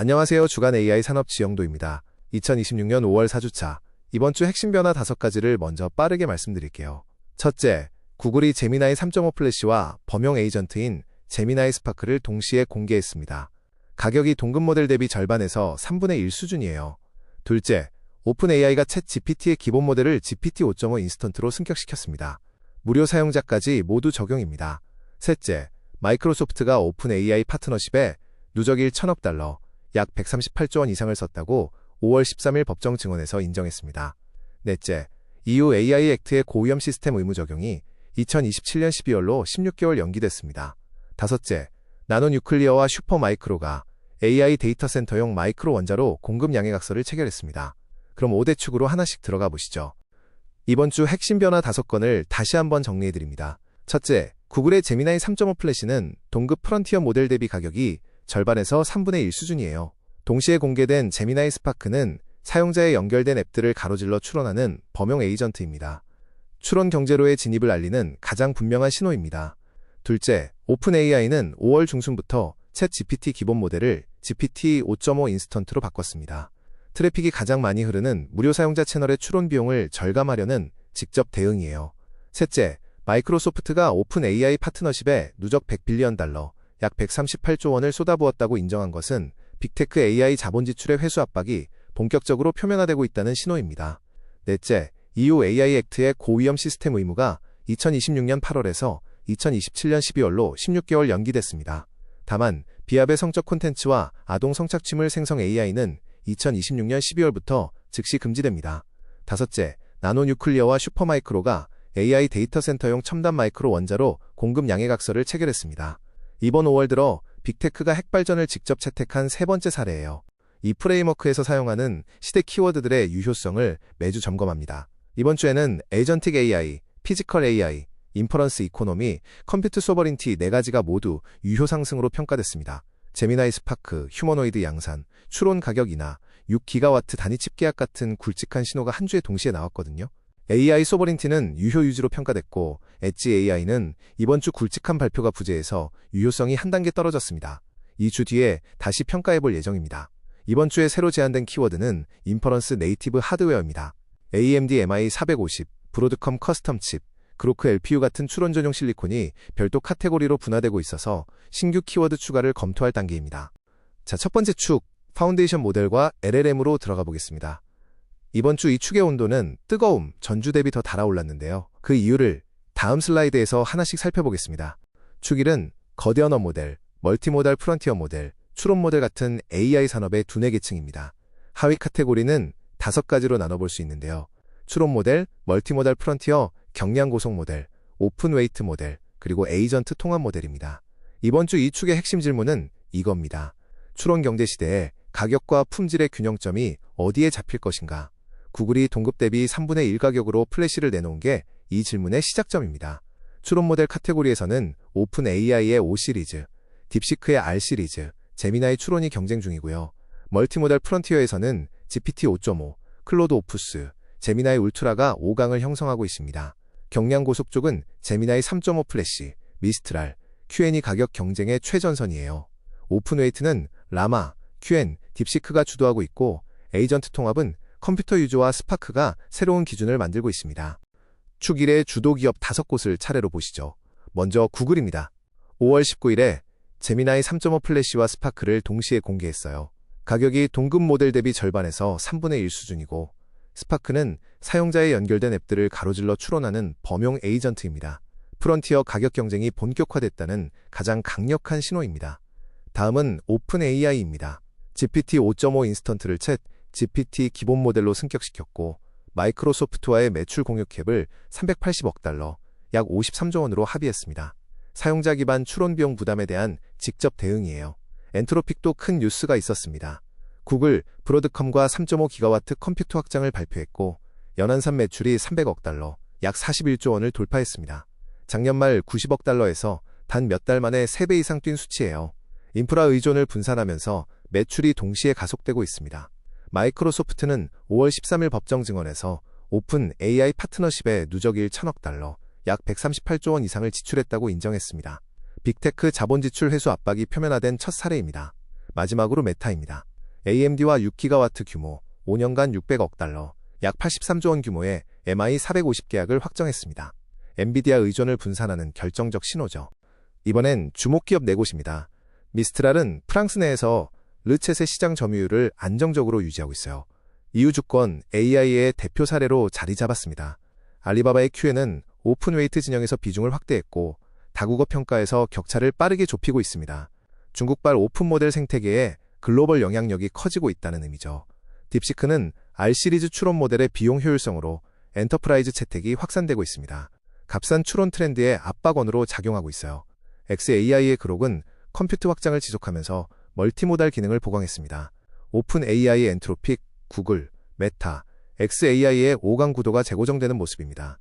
안녕하세요. 주간 AI 산업 지영도입니다. 2026년 5월 4주차. 이번 주 핵심 변화 5가지를 먼저 빠르게 말씀드릴게요. 첫째, 구글이 제미나이 3.5 플래시와 범용 에이전트인 제미나이 스파크를 동시에 공개했습니다. 가격이 동급 모델 대비 절반에서 3분의 1 수준이에요. 둘째, 오픈 AI가 챗 GPT의 기본 모델을 GPT 5.5 인스턴트로 승격시켰습니다. 무료 사용자까지 모두 적용입니다. 셋째, 마이크로소프트가 오픈 AI 파트너십에 누적일 1,000억 달러, 약 138조 원 이상을 썼다고 5월 13일 법정 증언에서 인정했습니다. 넷째, EU AI 액트의 고위험 시스템 의무 적용이 2027년 12월로 16개월 연기됐습니다. 다섯째, 나노뉴클리어와 슈퍼마이크로가 AI 데이터 센터용 마이크로 원자로 공급 양해각서를 체결했습니다. 그럼 5대 축으로 하나씩 들어가 보시죠. 이번 주 핵심 변화 5건을 다시 한번 정리해드립니다. 첫째, 구글의 제미나이 3.5 플래시는 동급 프런티어 모델 대비 가격이 절반에서 3분의 1 수준이에요. 동시에 공개된 제미나이 스파크는 사용자의 연결된 앱들을 가로질러 추론하는 범용 에이전트입니다. 추론 경제로의 진입을 알리는 가장 분명한 신호입니다. 둘째, 오픈 AI는 5월 중순부터 챗 GPT 기본 모델을 GPT 5.5 인스턴트로 바꿨습니다. 트래픽이 가장 많이 흐르는 무료 사용자 채널의 추론 비용을 절감하려는 직접 대응이에요. 셋째, 마이크로소프트가 오픈 AI 파트너십에 누적 100빌리언 달러, 약 138조 원을 쏟아부었다고 인정한 것은 빅테크 AI 자본 지출의 회수 압박이 본격적으로 표면화되고 있다는 신호입니다. 넷째, EU AI 액트의 고위험 시스템 의무가 2026년 8월에서 2027년 12월로 16개월 연기됐습니다. 다만 비합의 성적 콘텐츠와 아동 성착취물 생성 AI는 2026년 12월부터 즉시 금지됩니다. 다섯째, 나노뉴클리어와 슈퍼마이크로가 AI 데이터 센터용 첨단 마이크로 원자로 공급 양해각서를 체결했습니다. 이번 5월 들어 빅테크가 핵발전을 직접 채택한 세 번째 사례예요. 이 프레임워크에서 사용하는 시대 키워드들의 유효성을 매주 점검합니다. 이번 주에는 에이전틱 AI, 피지컬 AI, 인퍼런스 이코노미, 컴퓨트 소버린티 4가지가 모두 유효 상승으로 평가됐습니다. 제미나이 스파크, 휴머노이드 양산, 추론 가격 인하, 6기가와트 단위 칩 계약 같은 굵직한 신호가 한 주에 동시에 나왔거든요. AI 소버린티는 유효 유지로 평가됐고 엣지 AI는 이번 주 굵직한 발표가 부재해서 유효성이 한 단계 떨어졌습니다. 2주 뒤에 다시 평가해볼 예정입니다. 이번 주에 새로 제안된 키워드는 인퍼런스 네이티브 하드웨어입니다. AMD MI450, 브로드컴 커스텀 칩, 그로크 LPU 같은 추론 전용 실리콘이 별도 카테고리로 분화되고 있어서 신규 키워드 추가를 검토할 단계입니다. 자, 첫 번째 축, 파운데이션 모델과 LLM으로 들어가 보겠습니다. 이번 주 이 축의 온도는 뜨거움, 전주 대비 더 달아올랐는데요. 그 이유를 다음 슬라이드에서 하나씩 살펴보겠습니다. 축 1은 거대 언어 모델, 멀티모달 프론티어 모델, 추론 모델 같은 AI 산업의 두뇌 계층입니다. 하위 카테고리는 5가지로 나눠볼 수 있는데요. 추론 모델, 멀티모달 프론티어, 경량 고속 모델, 오픈 웨이트 모델, 그리고 에이전트 통합 모델입니다. 이번 주 이 축의 핵심 질문은 이겁니다. 추론 경제 시대에 가격과 품질의 균형점이 어디에 잡힐 것인가? 구글이 동급 대비 3분의 1 가격으로 플래시를 내놓은 게 이 질문의 시작점입니다. 추론 모델 카테고리에서는 오픈 AI의 O 시리즈, 딥시크의 R 시리즈, 제미나이 추론이 경쟁 중이고요. 멀티모달 프론티어에서는 GPT 5.5, 클로드 오프스, 제미나이 울트라가 5강을 형성하고 있습니다. 경량 고속 쪽은 제미나이 3.5 플래시, 미스트랄, QN이 가격 경쟁의 최전선이에요. 오픈웨이트는 라마, QN, 딥시크가 주도하고 있고 에이전트 통합은 컴퓨터 유저와 스파크가 새로운 기준을 만들고 있습니다. 축 1의 주도 기업 5곳을 차례로 보시죠. 먼저 구글입니다. 5월 19일에 제미나이 3.5 플래시와 스파크를 동시에 공개했어요. 가격이 동급 모델 대비 절반에서 3분의 1 수준이고 스파크는 사용자의 연결된 앱들을 가로질러 추론하는 범용 에이전트입니다. 프론티어 가격 경쟁이 본격화됐다는 가장 강력한 신호입니다. 다음은 오픈 AI입니다. GPT 5.5 인스턴트를 챗 GPT 기본 모델로 승격시켰고 마이크로소프트와의 매출 공유 캡을 380억 달러, 약 53조 원으로 합의했습니다. 사용자 기반 추론 비용 부담에 대한 직접 대응이에요. 엔트로픽도 큰 뉴스가 있었습니다. 구글, 브로드컴과 3.5기가와트 컴퓨터 확장을 발표했고 연한산 매출이 300억 달러, 약 41조 원을 돌파했습니다. 작년 말 90억 달러에서 단 몇 달 만에 3배 이상 뛴 수치예요. 인프라 의존을 분산하면서 매출이 동시에 가속되고 있습니다. 마이크로소프트는 5월 13일 법정 증언에서 오픈 AI 파트너십에 누적일 1,000억 달러, 약 138조 원 이상을 지출했다고 인정했습니다. 빅테크 자본 지출 회수 압박이 표면화된 첫 사례입니다. 마지막으로 메타입니다. AMD와 6기가와트 규모, 5년간 600억 달러, 약 83조 원 규모의 MI 450 계약을 확정했습니다. 엔비디아 의존을 분산하는 결정적 신호죠. 이번엔 주목기업 4곳입니다. 미스트랄은 프랑스 내에서 르쳇의 시장 점유율을 안정적으로 유지하고 있어요. EU 주권 AI의 대표 사례로 자리 잡았습니다. 알리바바의 Q에는 오픈웨이트 진영에서 비중을 확대했고 다국어 평가에서 격차를 빠르게 좁히고 있습니다. 중국발 오픈 모델 생태계에 글로벌 영향력이 커지고 있다는 의미죠. 딥시크는 R 시리즈 추론 모델의 비용 효율성으로 엔터프라이즈 채택이 확산되고 있습니다. 값싼 추론 트렌드의 압박원으로 작용하고 있어요. xAI의 그록은 컴퓨트 확장을 지속하면서 멀티모달 기능을 보강했습니다. 오픈 AI의 엔트로픽, 구글, 메타, xAI의 5강 구도가 재고정되는 모습입니다.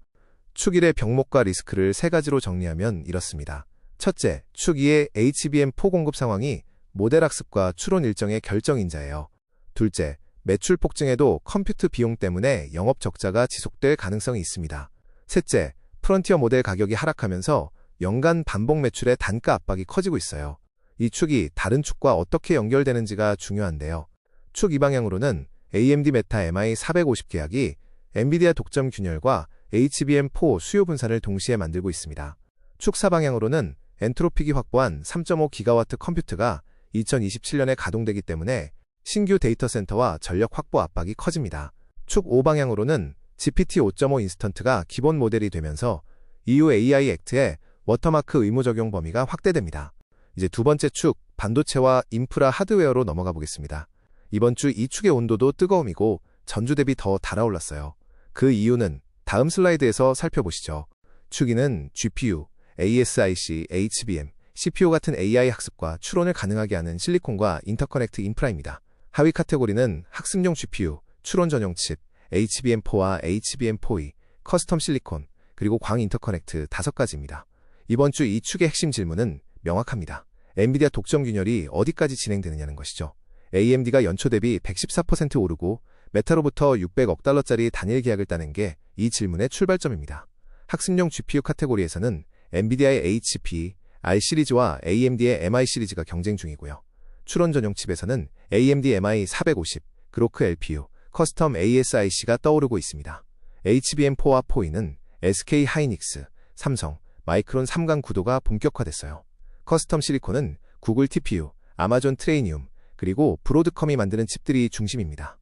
축 1의 병목과 리스크를 3가지로 정리하면 이렇습니다. 첫째, 축 2의 HBM4 공급 상황이 모델 학습과 추론 일정의 결정인자예요. 둘째, 매출 폭증에도 컴퓨트 비용 때문에 영업 적자가 지속될 가능성이 있습니다. 셋째, 프론티어 모델 가격이 하락하면서 연간 반복 매출의 단가 압박이 커지고 있어요. 이 축이 다른 축과 어떻게 연결되는지가 중요한데요. 축 2방향으로는 AMD 메타 MI 450 계약이 엔비디아 독점 균열과 HBM4 수요 분산을 동시에 만들고 있습니다. 축 4방향으로는 엔트로픽이 확보한 3.5기가와트 컴퓨트가 2027년에 가동되기 때문에 신규 데이터 센터와 전력 확보 압박이 커집니다. 축 5방향으로는 GPT 5.5 인스턴트가 기본 모델이 되면서 EU AI 액트의 워터마크 의무 적용 범위가 확대됩니다. 이제 두 번째 축, 반도체와 인프라 하드웨어로 넘어가 보겠습니다. 이번 주 이 축의 온도도 뜨거움이고 전주 대비 더 달아올랐어요. 그 이유는 다음 슬라이드에서 살펴보시죠. 축 2는 GPU, ASIC, HBM, CPU 같은 AI 학습과 추론을 가능하게 하는 실리콘과 인터커넥트 인프라입니다. 하위 카테고리는 학습용 GPU, 추론 전용 칩, HBM4와 HBM4E, 커스텀 실리콘, 그리고 광 인터커넥트 5가지입니다. 이번 주 이 축의 핵심 질문은 명확합니다. 엔비디아 독점 균열이 어디까지 진행되느냐는 것이죠. AMD가 연초 대비 114% 오르고 메타로부터 600억 달러짜리 단일 계약을 따낸 게 이 질문의 출발점입니다. 학습용 GPU 카테고리에서는 엔비디아의 HP, R 시리즈와 AMD의 MI 시리즈가 경쟁 중이고요. 추론 전용 칩에서는 AMD MI 450, 그로크 LPU, 커스텀 ASIC가 떠오르고 있습니다. HBM4와 4E는 SK 하이닉스, 삼성, 마이크론 3강 구도가 본격화됐어요. 커스텀 실리콘은 구글 TPU, 아마존 트레이니움, 그리고 브로드컴이 만드는 칩들이 중심입니다.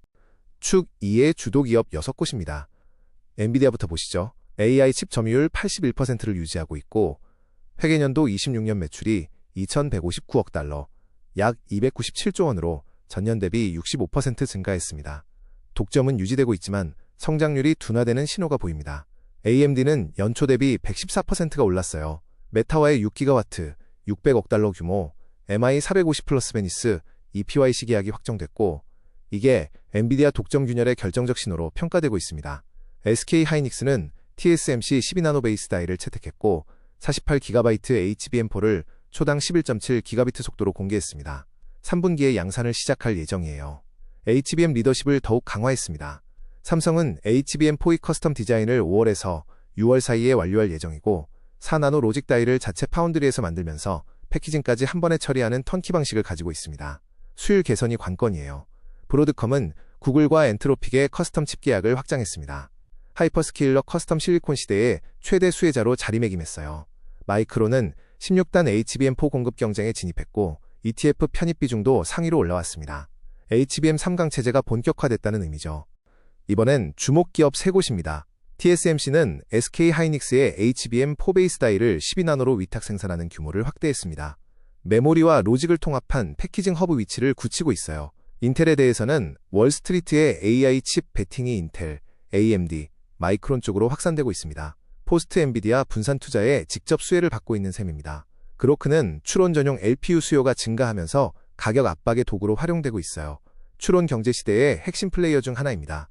축 2의 주도기업 6곳입니다. 엔비디아부터 보시죠. AI 칩 점유율 81%를 유지하고 있고 회계년도 26년 매출이 2,159억 달러, 약 297조 원으로 전년 대비 65% 증가했습니다. 독점은 유지되고 있지만 성장률이 둔화되는 신호가 보입니다. AMD는 연초 대비 114%가 올랐어요. 메타와의 6기가와트, 600억 달러 규모, MI 450 플러스 베니스, EPYC 계약이 확정됐고 이게 엔비디아 독점 균열의 결정적 신호로 평가되고 있습니다. SK 하이닉스는 TSMC 12나노 베이스 다이를 채택했고 48GB HBM4를 초당 11.7기가비트 속도로 공개했습니다. 3분기에 양산을 시작할 예정이에요. HBM 리더십을 더욱 강화했습니다. 삼성은 HBM4E 커스텀 디자인을 5월에서 6월 사이에 완료할 예정이고 4나노 로직 다이를 자체 파운드리에서 만들면서 패키징까지 한 번에 처리하는 턴키 방식을 가지고 있습니다. 수율 개선이 관건이에요. 브로드컴은 구글과 엔트로픽의 커스텀 칩 계약을 확장했습니다. 하이퍼스케일러 커스텀 실리콘 시대의 최대 수혜자로 자리매김했어요. 마이크론은 16단 HBM4 공급 경쟁에 진입했고 ETF 편입 비중도 상위로 올라왔습니다. HBM 3강 체제가 본격화됐다는 의미죠. 이번엔 주목 기업 3곳입니다. TSMC는 SK 하이닉스의 HBM4 베이스 다이를 12나노로 위탁 생산하는 규모를 확대했습니다. 메모리와 로직을 통합한 패키징 허브 위치를 굳히고 있어요. 인텔에 대해서는 월스트리트의 AI 칩 베팅이 인텔, AMD, 마이크론 쪽으로 확산되고 있습니다. 포스트 엔비디아 분산 투자에 직접 수혜를 받고 있는 셈입니다. 그로크는 추론 전용 LPU 수요가 증가하면서 가격 압박의 도구로 활용되고 있어요. 추론 경제 시대의 핵심 플레이어 중 하나입니다.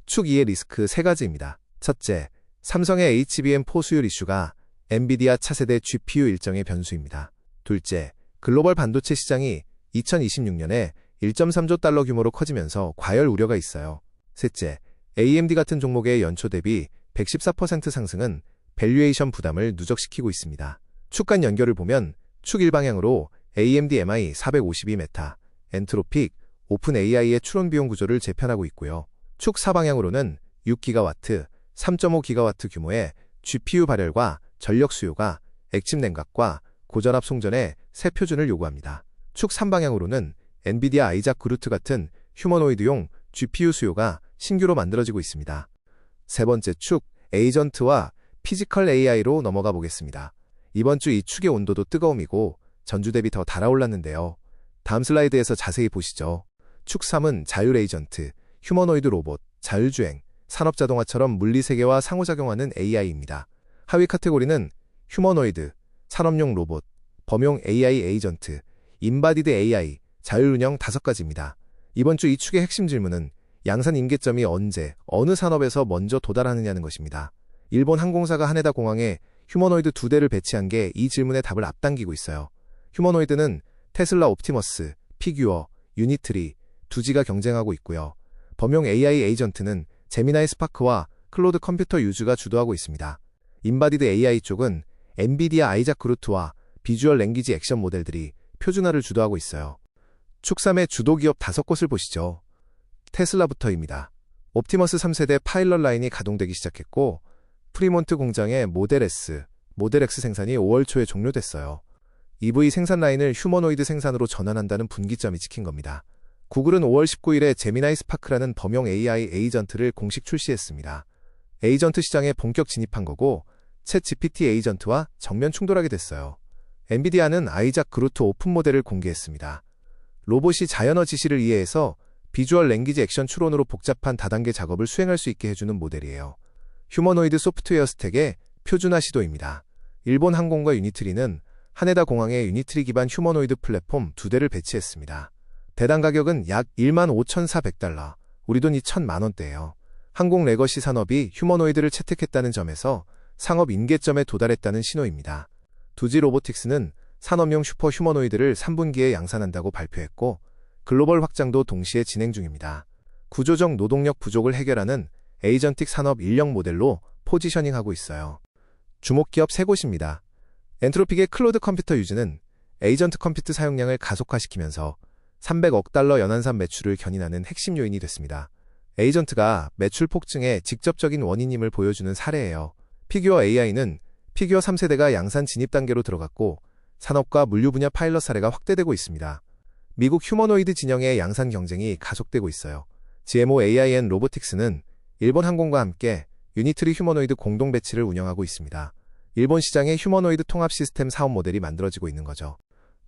축 2의 리스크 3가지입니다. 첫째, 삼성의 HBM4 수율 이슈가 엔비디아 차세대 GPU 일정의 변수입니다. 둘째, 글로벌 반도체 시장이 2026년에 1.3조 달러 규모로 커지면서 과열 우려가 있어요. 셋째, AMD 같은 종목의 연초 대비 114% 상승은 밸류에이션 부담을 누적시키고 있습니다. 축 간 연결을 보면 축 1방향으로 AMD MI 452 메타, 엔트로픽, 오픈 AI의 추론 비용 구조를 재편하고 있고요. 축 사방향으로는 6기가와트, 3.5기가와트 규모의 GPU 발열과 전력 수요가 액침 냉각과 고전압 송전의 새 표준을 요구합니다. 축 3방향으로는 엔비디아 아이작 그루트 같은 휴머노이드용 GPU 수요가 신규로 만들어지고 있습니다. 세 번째 축, 에이전트와 피지컬 AI로 넘어가 보겠습니다. 이번 주 이 축의 온도도 뜨거움이고 전주 대비 더 달아올랐는데요. 다음 슬라이드에서 자세히 보시죠. 축 3은 자율 에이전트, 휴머노이드 로봇, 자율주행, 산업자동화처럼 물리세계와 상호작용하는 AI입니다. 하위 카테고리는 휴머노이드, 산업용 로봇, 범용 AI 에이전트, 인바디드 AI, 자율운영 5가지입니다. 이번 주 이 축의 핵심 질문은 양산 임계점이 언제, 어느 산업에서 먼저 도달하느냐는 것입니다. 일본 항공사가 하네다 공항에 휴머노이드 2대를 배치한 게 이 질문의 답을 앞당기고 있어요. 휴머노이드는 테슬라 옵티머스, 피규어, 유니트리, 두지가 경쟁하고 있고요. 범용 AI 에이전트는 제미나이 스파크와 클로드 컴퓨터 유즈가 주도하고 있습니다. 인바디드 AI 쪽은 엔비디아 아이작 그루트와 비주얼 랭귀지 액션 모델들이 표준화를 주도하고 있어요. 축 3의 주도 기업 5곳을 보시죠. 테슬라부터입니다. 옵티머스 3세대 파일럿 라인이 가동되기 시작했고 프리몬트 공장의 모델 S, 모델 X 생산이 5월 초에 종료됐어요. EV 생산 라인을 휴머노이드 생산으로 전환한다는 분기점이 찍힌 겁니다. 구글은 5월 19일에 제미나이 스파크라는 범용 AI 에이전트를 공식 출시했습니다. 에이전트 시장에 본격 진입한 거고 챗 GPT 에이전트와 정면 충돌하게 됐어요. 엔비디아는 아이작 그루트 오픈 모델을 공개했습니다. 로봇이 자연어 지시를 이해해서 비주얼 랭귀지 액션 추론으로 복잡한 다단계 작업을 수행할 수 있게 해주는 모델이에요. 휴머노이드 소프트웨어 스택의 표준화 시도입니다. 일본 항공과 유니트리는 하네다 공항에 유니트리 기반 휴머노이드 플랫폼 2대를 배치했습니다. 대당 가격은 약 15,400달러, 우리 돈 2,000만원대예요. 항공 레거시 산업이 휴머노이드를 채택했다는 점에서 상업 임계점에 도달했다는 신호입니다. 두지 로보틱스는 산업용 슈퍼 휴머노이드를 3분기에 양산한다고 발표했고 글로벌 확장도 동시에 진행 중입니다. 구조적 노동력 부족을 해결하는 에이전틱 산업 인력 모델로 포지셔닝하고 있어요. 주목 기업 3곳입니다. 엔트로픽의 클로드 컴퓨터 유즈는 에이전트 컴퓨트 사용량을 가속화시키면서 300억 달러 연안산 매출을 견인하는 핵심 요인이 됐습니다. 에이전트가 매출 폭증의 직접적인 원인임을 보여주는 사례예요. 피규어 AI는 피규어 3세대가 양산 진입 단계로 들어갔고 산업과 물류 분야 파일럿 사례가 확대되고 있습니다. 미국 휴머노이드 진영의 양산 경쟁이 가속되고 있어요. GMO AI&N 로보틱스는 일본 항공과 함께 유니트리 휴머노이드 공동 배치를 운영하고 있습니다. 일본 시장의 휴머노이드 통합 시스템 사업 모델이 만들어지고 있는 거죠.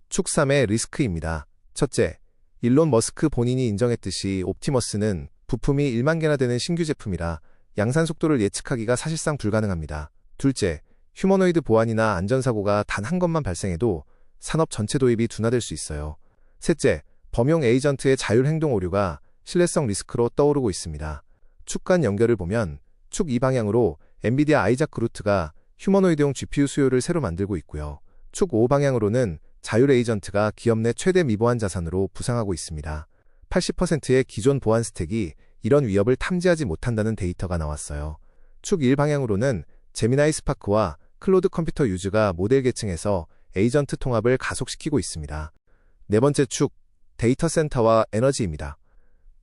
축 3의 리스크입니다. 첫째, 일론 머스크 본인이 인정했듯이 옵티머스는 부품이 1만 개나 되는 신규 제품이라 양산 속도를 예측하기가 사실상 불가능합니다. 둘째, 휴머노이드 보안이나 안전사고가 단 한 건만 발생해도 산업 전체 도입이 둔화될 수 있어요. 셋째, 범용 에이전트의 자율 행동 오류가 신뢰성 리스크로 떠오르고 있습니다. 축 간 연결을 보면 축 2방향으로 엔비디아 아이작 그루트가 휴머노이드용 GPU 수요를 새로 만들고 있고요. 축 5방향으로는 자율 에이전트가 기업 내 최대 미보안 자산으로 부상하고 있습니다. 80%의 기존 보안 스택이 이런 위협을 탐지하지 못한다는 데이터가 나왔어요. 축 1방향으로는 제미나이 스파크와 클로드 컴퓨터 유즈가 모델 계층에서 에이전트 통합을 가속시키고 있습니다. 네 번째 축, 데이터 센터와 에너지입니다.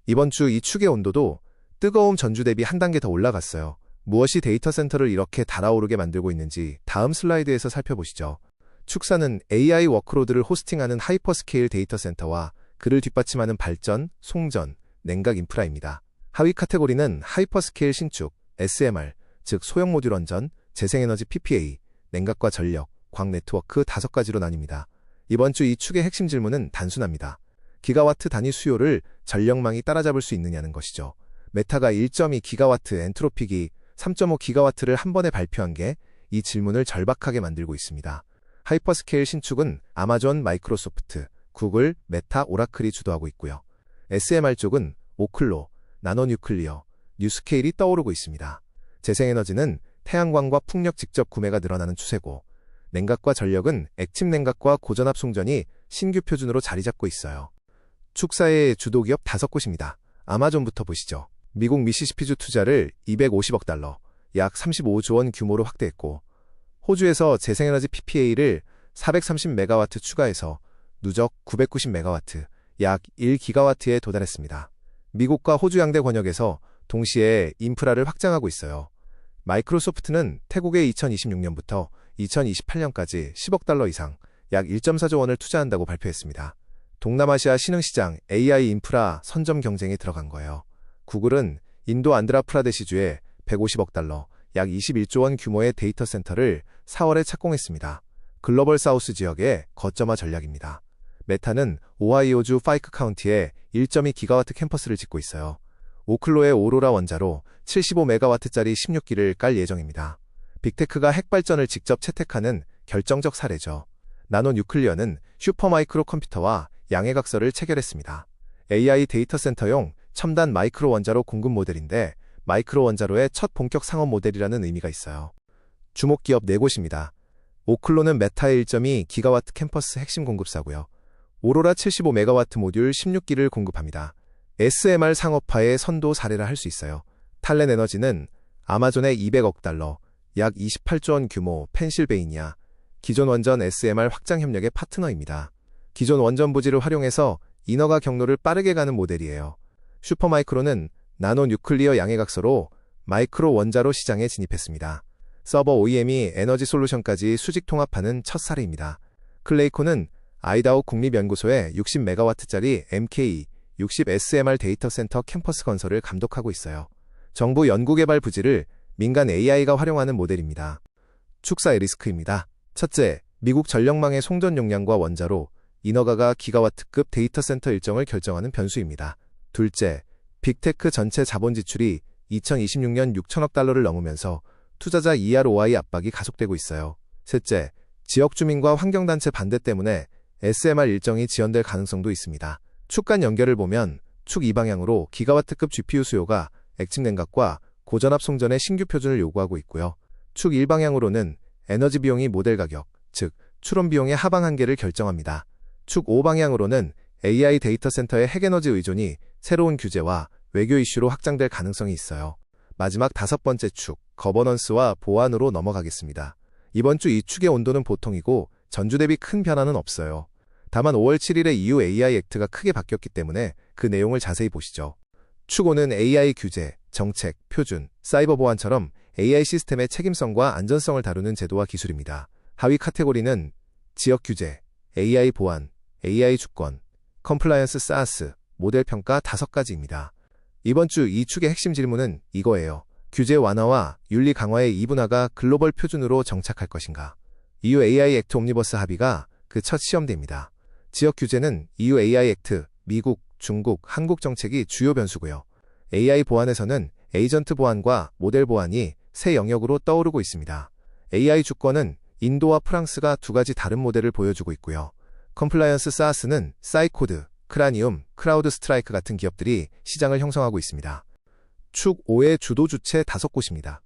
이번 주 이 축의 온도도 뜨거움 전주 대비 한 단계 더 올라갔어요. 무엇이 데이터 센터를 이렇게 달아오르게 만들고 있는지 다음 슬라이드에서 살펴보시죠. 축사는 AI 워크로드를 호스팅하는 하이퍼스케일 데이터 센터와 그를 뒷받침하는 발전, 송전, 냉각 인프라입니다. 하위 카테고리는 하이퍼스케일 신축, SMR, 즉 소형 모듈 원전, 재생에너지 PPA, 냉각과 전력, 광 네트워크 5가지로 나뉩니다. 이번 주 이 축의 핵심 질문은 단순합니다. 기가와트 단위 수요를 전력망이 따라잡을 수 있느냐는 것이죠. 메타가 1.2기가와트, 엔트로픽이 3.5기가와트를 한 번에 발표한 게 이 질문을 절박하게 만들고 있습니다. 하이퍼스케일 신축은 아마존, 마이크로소프트, 구글, 메타, 오라클이 주도하고 있고요. SMR 쪽은 오클로, 나노뉴클리어, 뉴스케일이 떠오르고 있습니다. 재생에너지는 태양광과 풍력 직접 구매가 늘어나는 추세고 냉각과 전력은 액침 냉각과 고전압 송전이 신규 표준으로 자리 잡고 있어요. 축사의 주도기업 5곳입니다. 아마존부터 보시죠. 미국 미시시피주 투자를 250억 달러, 약 35조 원 규모로 확대했고 호주에서 재생에너지 PPA를 430메가와트 추가해서 누적 990메가와트, 약 1기가와트에 도달했습니다. 미국과 호주 양대 권역에서 동시에 인프라를 확장하고 있어요. 마이크로소프트는 태국에 2026년부터 2028년까지 10억 달러 이상, 약 1.4조 원을 투자한다고 발표했습니다. 동남아시아 신흥시장 AI 인프라 선점 경쟁에 들어간 거예요. 구글은 인도 안드라프라데시주에 150억 달러, 약 21조 원 규모의 데이터 센터를 4월에 착공했습니다. 글로벌 사우스 지역의 거점화 전략입니다. 메타는 오하이오주 파이크 카운티에 1.2기가와트 캠퍼스를 짓고 있어요. 오클로의 오로라 원자로 75메가와트짜리 16기를 깔 예정입니다. 빅테크가 핵발전을 직접 채택하는 결정적 사례죠. 나노 뉴클리어는 슈퍼마이크로 컴퓨터와 양해각서를 체결했습니다. AI 데이터 센터용 첨단 마이크로 원자로 공급 모델인데 마이크로 원자로의 첫 본격 상업 모델이라는 의미가 있어요. 주목 기업 4곳입니다. 오클로는 메타의 1.2기가와트 캠퍼스 핵심 공급사고요. 오로라 75메가와트 모듈 16기를 공급합니다. SMR 상업화의 선도 사례라 할 수 있어요. 탈렌 에너지는 아마존의 200억 달러, 약 28조 원 규모 펜실베이니아, 기존 원전 SMR 확장 협력의 파트너입니다. 기존 원전 부지를 활용해서 인허가 경로를 빠르게 가는 모델이에요. 슈퍼마이크로는 나노 뉴클리어 양해각서로 마이크로 원자로 시장에 진입했습니다. 서버 OEM이 에너지 솔루션까지 수직 통합하는 첫 사례입니다. 클레이코는 아이다호 국립연구소에 60메가와트짜리 MK60 SMR 데이터 센터 캠퍼스 건설을 감독하고 있어요. 정부 연구개발 부지를 민간 AI가 활용하는 모델입니다. 축사의 리스크입니다. 첫째, 미국 전력망의 송전 용량과 원자로, 인허가가 기가와트급 데이터 센터 일정을 결정하는 변수입니다. 둘째, 빅테크 전체 자본 지출이 2026년 6천억 달러를 넘으면서 투자자 EROI 압박이 가속되고 있어요. 셋째, 지역 주민과 환경단체 반대 때문에 SMR 일정이 지연될 가능성도 있습니다. 축 간 연결을 보면 축 2방향으로 기가와트급 GPU 수요가 액침 냉각과 고전압 송전의 신규 표준을 요구하고 있고요. 축 1방향으로는 에너지 비용이 모델 가격, 즉 추론 비용의 하방 한계를 결정합니다. 축 5방향으로는 AI 데이터 센터의 핵에너지 의존이 새로운 규제와 외교 이슈로 확장될 가능성이 있어요. 마지막 5번째 축, 거버넌스와 보안으로 넘어가겠습니다. 이번 주 이 축의 온도는 보통이고 전주 대비 큰 변화는 없어요. 다만 5월 7일에 EU AI 액트가 크게 바뀌었기 때문에 그 내용을 자세히 보시죠. 축 5는 AI 규제, 정책, 표준, 사이버 보안처럼 AI 시스템의 책임성과 안전성을 다루는 제도와 기술입니다. 하위 카테고리는 지역 규제, AI 보안, AI 주권, 컴플라이언스 SaaS, 모델 평가 5가지입니다. 이번 주 이 축의 핵심 질문은 이거예요. 규제 완화와 윤리 강화의 이분화가 글로벌 표준으로 정착할 것인가? EU AI 액트 옴니버스 합의가 그 첫 시험대입니다. 지역 규제는 EU AI 액트, 미국, 중국, 한국 정책이 주요 변수고요. AI 보안에서는 에이전트 보안과 모델 보안이 새 영역으로 떠오르고 있습니다. AI 주권은 인도와 프랑스가 2가지 다른 모델을 보여주고 있고요. 컴플라이언스 SaaS는 사이코드, 크라니움, 크라우드 스트라이크 같은 기업들이 시장을 형성하고 있습니다. 축 5의 주도 주체 5곳입니다.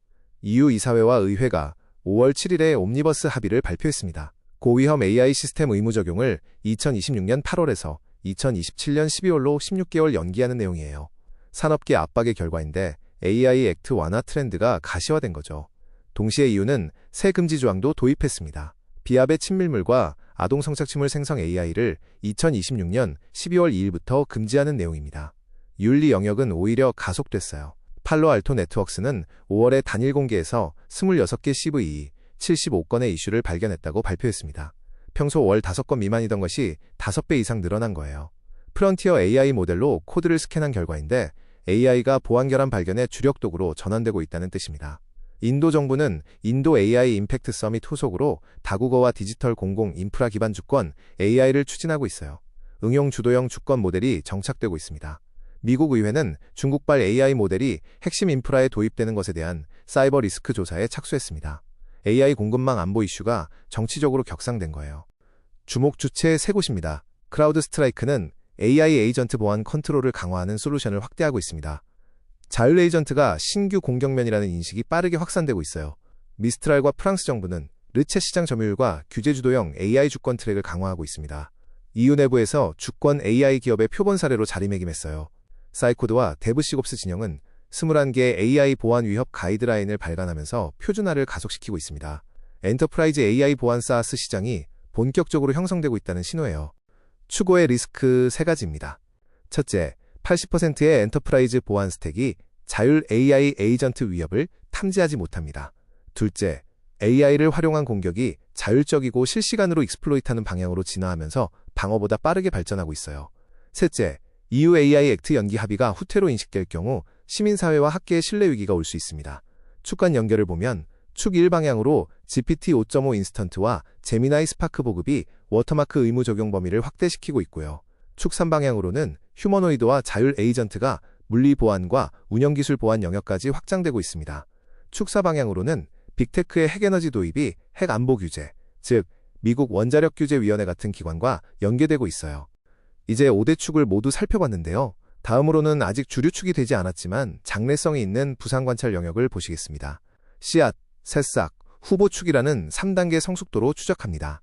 EU 이사회와 의회가 5월 7일에 옴니버스 합의를 발표했습니다. 고위험 AI 시스템 의무 적용을 2026년 8월에서 2027년 12월로 16개월 연기하는 내용이에요. 산업계 압박의 결과인데 AI 액트 완화 트렌드가 가시화된 거죠. 동시에 EU는 새 금지 조항도 도입했습니다. 비합의 친밀물과 아동 성착취물 생성 AI를 2026년 12월 2일부터 금지하는 내용입니다. 윤리 영역은 오히려 가속됐어요. 팔로알토 네트워크스는 5월에 단일 공개에서 26개 CVE, 75건의 이슈를 발견했다고 발표했습니다. 평소 월 5건 미만이던 것이 5배 이상 늘어난 거예요. 프론티어 AI 모델로 코드를 스캔한 결과인데 AI가 보안 결함 발견의 주력 도구로 전환되고 있다는 뜻입니다. 인도 정부는 인도 AI 임팩트 서밋 후속으로 다국어와 디지털 공공 인프라 기반 주권 AI를 추진하고 있어요. 응용 주도형 주권 모델이 정착되고 있습니다. 미국 의회는 중국발 AI 모델이 핵심 인프라에 도입되는 것에 대한 사이버 리스크 조사에 착수했습니다. AI 공급망 안보 이슈가 정치적으로 격상된 거예요. 주목 주체 3곳입니다. 크라우드 스트라이크는 AI 에이전트 보안 컨트롤을 강화하는 솔루션을 확대하고 있습니다. 자율 에이전트가 신규 공격면이라는 인식이 빠르게 확산되고 있어요. 미스트랄과 프랑스 정부는 르체 시장 점유율과 규제 주도형 AI 주권 트랙을 강화하고 있습니다. EU 내부에서 주권 AI 기업의 표본 사례로 자리매김했어요. 사이코드와 데브시곱스 진영은 21개의 AI 보안 위협 가이드라인을 발간하면서 표준화를 가속시키고 있습니다. 엔터프라이즈 AI 보안 SaaS 시장이 본격적으로 형성되고 있다는 신호예요. 추고의 리스크 3가지입니다. 첫째, 80%의 엔터프라이즈 보안 스택이 자율 AI 에이전트 위협을 탐지하지 못합니다. 둘째, AI를 활용한 공격이 자율적이고 실시간으로 익스플로이트하는 방향으로 진화하면서 방어보다 빠르게 발전하고 있어요. 셋째, EU AI 액트 연기 합의가 후퇴로 인식될 경우 시민사회와 학계의 신뢰 위기가 올 수 있습니다. 축 간 연결을 보면 축 1방향으로 GPT 5.5 인스턴트와 제미나이 스파크 보급이 워터마크 의무 적용 범위를 확대시키고 있고요. 축 3방향으로는 휴머노이드와 자율 에이전트가 물리 보안과 운영기술 보안 영역까지 확장되고 있습니다. 축 4방향으로는 빅테크의 핵에너지 도입이 핵 안보 규제, 즉 미국 원자력 규제위원회 같은 기관과 연계되고 있어요. 이제 5대 축을 모두 살펴봤는데요. 다음으로는 아직 주류축이 되지 않았지만 장래성이 있는 부상관찰 영역을 보시겠습니다. 씨앗, 새싹, 후보축이라는 3단계 성숙도로 추적합니다.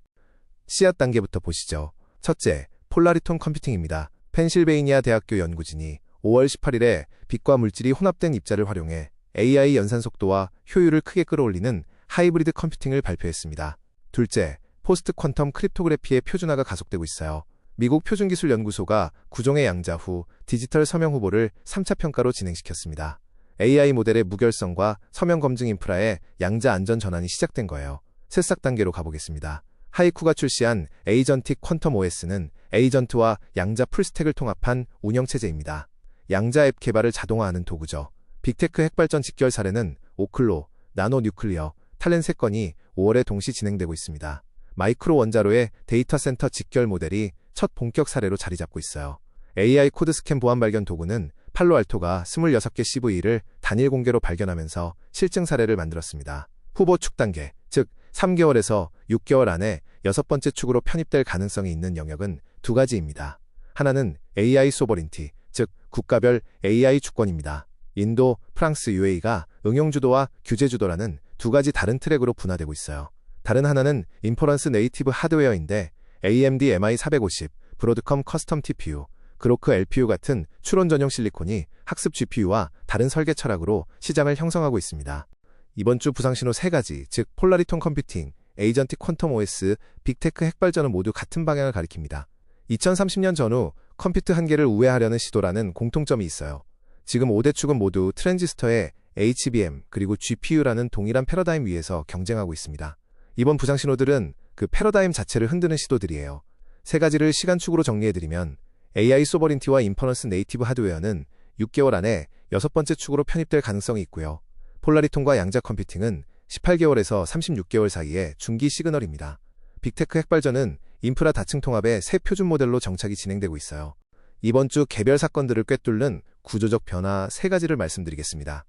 씨앗 단계부터 보시죠. 첫째, 폴라리톤 컴퓨팅입니다. 펜실베이니아 대학교 연구진이 5월 18일에 빛과 물질이 혼합된 입자를 활용해 AI 연산 속도와 효율을 크게 끌어올리는 하이브리드 컴퓨팅을 발표했습니다. 둘째, 포스트 퀀텀 크립토그래피의 표준화가 가속되고 있어요. 미국 표준기술연구소가 구종의 양자 후 디지털 서명 후보를 3차 평가로 진행시켰습니다. AI 모델의 무결성과 서명 검증 인프라의 양자 안전 전환이 시작된 거예요. 새싹 단계로 가보겠습니다. 하이쿠가 출시한 에이전틱 퀀텀 OS는 에이전트와 양자 풀스택을 통합한 운영체제입니다. 양자 앱 개발을 자동화하는 도구죠. 빅테크 핵발전 직결 사례는 오클로, 나노 뉴클리어, 탈렌 3건이 5월에 동시 진행되고 있습니다. 마이크로 원자로의 데이터 센터 직결 모델이 첫 본격 사례로 자리 잡고 있어요. AI 코드 스캔 보안 발견 도구는 팔로알토가 26개 CVE를 단일 공개로 발견하면서 실증 사례를 만들었습니다. 후보 축 단계, 즉 3개월에서 6개월 안에 6번째 축으로 편입될 가능성이 있는 영역은 2가지입니다. 하나는 AI 소버린티, 즉 국가별 AI 주권입니다. 인도, 프랑스, UAE가 응용주도와 규제주도라는 2가지 다른 트랙으로 분화되고 있어요. 다른 하나는 인퍼런스 네이티브 하드웨어인데 AMD MI450, 브로드컴 커스텀 TPU, 그로크 LPU 같은 추론 전용 실리콘이 학습 GPU와 다른 설계 철학으로 시장을 형성하고 있습니다. 이번 주 부상신호 3가지, 즉 폴라리톤 컴퓨팅, 에이전틱 퀀텀 OS, 빅테크 핵발전은 모두 같은 방향을 가리킵니다. 2030년 전후 컴퓨트 한계를 우회하려는 시도라는 공통점이 있어요. 지금 5대 축은 모두 트랜지스터의 HBM 그리고 GPU라는 동일한 패러다임 위에서 경쟁하고 있습니다. 이번 부상신호들은 그 패러다임 자체를 흔드는 시도들이에요. 3가지를 시간축으로 정리해드리면 AI 소버린티와 인퍼런스 네이티브 하드웨어는 6개월 안에 6번째 축으로 편입될 가능성이 있고요. 폴라리톤과 양자 컴퓨팅은 18개월에서 36개월 사이에 중기 시그널입니다. 빅테크 핵발전은 인프라 다층 통합의 새 표준 모델로 정착이 진행되고 있어요. 이번 주 개별 사건들을 꿰뚫는 구조적 변화 3가지를 말씀드리겠습니다.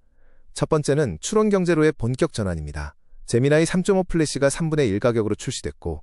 첫 번째는 추론 경제로의 본격 전환입니다. 제미나이 3.5 플래시가 3분의 1 가격으로 출시됐고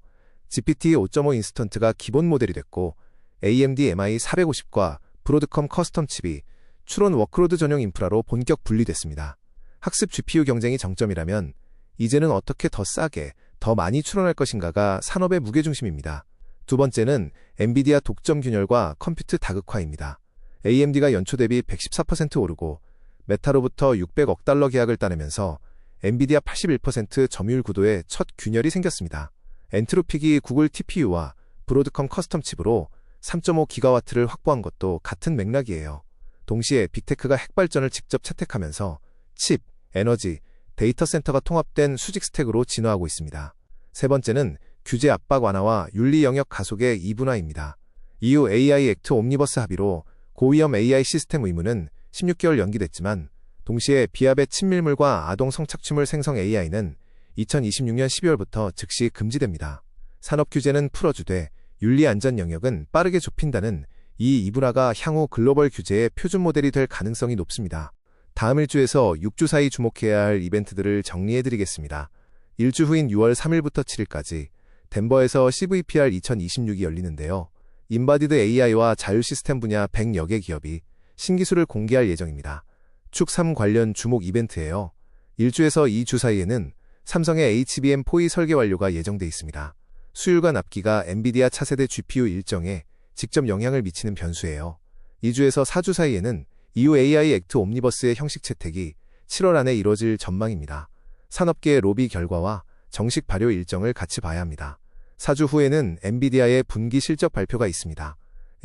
GPT 5.5 인스턴트가 기본 모델이 됐고 AMD MI450과 브로드컴 커스텀 칩이 추론 워크로드 전용 인프라로 본격 분리됐습니다. 학습 GPU 경쟁이 정점이라면 이제는 어떻게 더 싸게, 더 많이 추론할 것인가가 산업의 무게중심입니다. 두 번째는 엔비디아 독점 균열과 컴퓨트 다극화입니다. AMD가 연초 대비 114% 오르고 메타로부터 600억 달러 계약을 따내면서 엔비디아 81% 점유율 구도에 첫 균열이 생겼습니다. 엔트로픽이 구글 TPU와 브로드컴 커스텀 칩으로 3.5기가와트를 확보한 것도 같은 맥락이에요. 동시에 빅테크가 핵발전을 직접 채택하면서 칩, 에너지, 데이터 센터가 통합된 수직 스택으로 진화하고 있습니다. 세 번째는 규제 압박 완화와 윤리 영역 가속의 이분화입니다. EU AI 액트 옴니버스 합의로 고위험 AI 시스템 의무는 16개월 연기됐지만 동시에 비압의 친밀물과 아동 성착취물 생성 AI는 2026년 12월부터 즉시 금지됩니다. 산업 규제는 풀어주되 윤리 안전 영역은 빠르게 좁힌다는 이 이분화가 향후 글로벌 규제의 표준 모델이 될 가능성이 높습니다. 다음 일주에서 6주 사이 주목해야 할 이벤트들을 정리해드리겠습니다. 일주 후인 6월 3일부터 7일까지 덴버에서 CVPR 2026이 열리는데요. 인바디드 AI와 자율 시스템 분야 100여 개 기업이 신기술을 공개할 예정입니다. 축 3 관련 주목 이벤트예요. 1주에서 2주 사이에는 삼성의 HBM4E 설계 완료가 예정돼 있습니다. 수율과 납기가 엔비디아 차세대 GPU 일정에 직접 영향을 미치는 변수예요. 2주에서 4주 사이에는 EU AI 액트 옴니버스의 형식 채택이 7월 안에 이뤄질 전망입니다. 산업계의 로비 결과와 정식 발효 일정을 같이 봐야 합니다. 4주 후에는 엔비디아의 분기 실적 발표가 있습니다.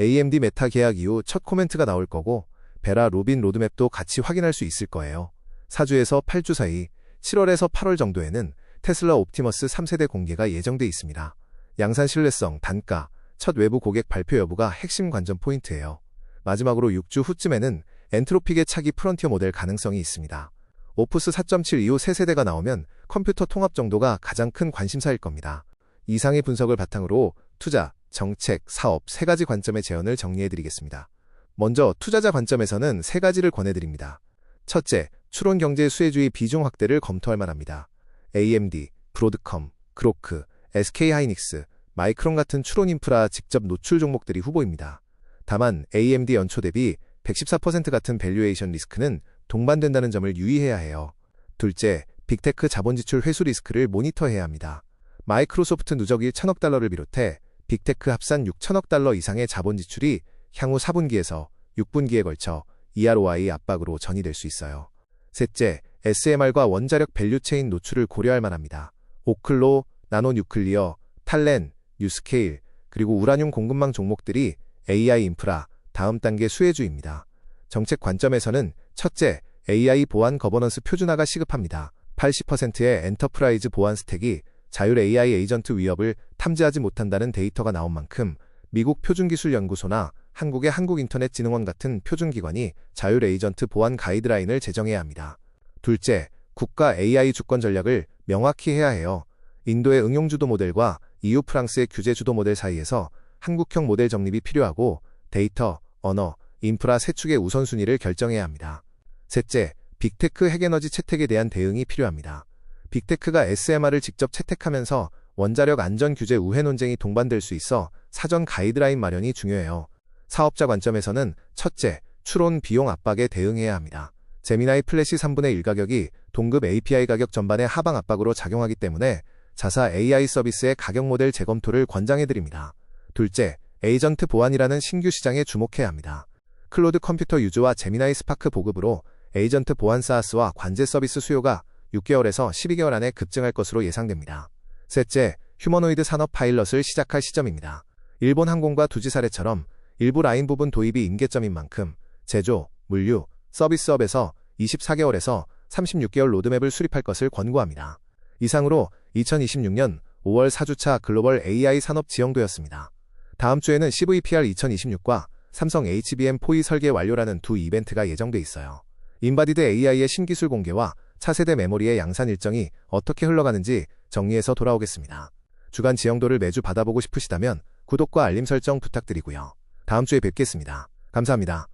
AMD 메타 계약 이후 첫 코멘트가 나올 거고 베라 로빈 로드맵도 같이 확인할 수 있을 거예요. 4주에서 8주 사이 7월에서 8월 정도에는 테슬라 옵티머스 3세대 공개가 예정돼 있습니다. 양산 신뢰성, 단가, 첫 외부 고객 발표 여부가 핵심 관전 포인트예요. 마지막으로 6주 후쯤에는 엔트로픽의 차기 프론티어 모델 가능성이 있습니다. 오프스 4.7 이후 새 세대가 나오면 컴퓨터 통합 정도가 가장 큰 관심사일 겁니다. 이상의 분석을 바탕으로 투자, 정책, 사업 세 가지 관점의 제언을 정리해드리겠습니다. 먼저 투자자 관점에서는 세 가지를 권해드립니다. 첫째, 추론 경제 수혜주의 비중 확대를 검토할 만합니다. AMD, 브로드컴, 그로크, SK하이닉스, 마이크론 같은 추론 인프라 직접 노출 종목들이 후보입니다. 다만 AMD 연초 대비 114% 같은 밸류에이션 리스크는 동반된다는 점을 유의해야 해요. 둘째, 빅테크 자본 지출 회수 리스크를 모니터해야 합니다. 마이크로소프트 누적 1천억 달러를 비롯해 빅테크 합산 6천억 달러 이상의 자본 지출이 향후 4분기에서 6분기에 걸쳐 EROI 압박으로 전이될 수 있어요. 셋째, SMR과 원자력 밸류체인 노출을 고려할 만합니다. 오클로, 나노뉴클리어, 탈렌, 뉴스케일, 그리고 우라늄 공급망 종목들이 AI 인프라 다음 단계 수혜주입니다. 정책 관점에서는 첫째, AI 보안 거버넌스 표준화가 시급합니다. 80%의 엔터프라이즈 보안 스택이 자율 AI 에이전트 위협을 탐지하지 못한다는 데이터가 나온 만큼 미국 표준기술연구소나 한국의 한국인터넷진흥원 같은 표준기관이 자율 에이전트 보안 가이드라인을 제정해야 합니다. 둘째, 국가 AI 주권 전략을 명확히 해야 해요. 인도의 응용주도 모델과 EU 프랑스의 규제주도 모델 사이에서 한국형 모델 정립이 필요하고 데이터, 언어, 인프라 세 축의 우선순위를 결정해야 합니다. 셋째, 빅테크 핵에너지 채택에 대한 대응이 필요합니다. 빅테크가 SMR을 직접 채택하면서 원자력 안전 규제 우회 논쟁이 동반될 수 있어 사전 가이드라인 마련이 중요해요. 사업자 관점에서는 첫째, 추론 비용 압박에 대응해야 합니다. 제미나이 플래시 3분의 1 가격이 동급 API 가격 전반의 하방 압박으로 작용하기 때문에 자사 AI 서비스의 가격 모델 재검토를 권장해드립니다. 둘째, 에이전트 보안이라는 신규 시장에 주목해야 합니다. 클로드 컴퓨터 유저와 제미나이 스파크 보급으로 에이전트 보안 사스와 관제 서비스 수요가 6개월에서 12개월 안에 급증할 것으로 예상됩니다. 셋째, 휴머노이드 산업 파일럿을 시작할 시점입니다. 일본 항공과 두지 사례처럼 일부 라인 부분 도입이 임계점인 만큼 제조, 물류, 서비스업에서 24개월에서 36개월 로드맵을 수립할 것을 권고합니다. 이상으로 2026년 5월 4주차 글로벌 AI 산업 지형도였습니다. 다음 주에는 CVPR 2026과 삼성 HBM4E 설계 완료라는 두 이벤트가 예정돼 있어요. 인바디드 AI의 신기술 공개와 차세대 메모리의 양산 일정이 어떻게 흘러가는지 정리해서 돌아오겠습니다. 주간 지형도를 매주 받아보고 싶으시다면 구독과 알림 설정 부탁드리고요. 다음 주에 뵙겠습니다. 감사합니다.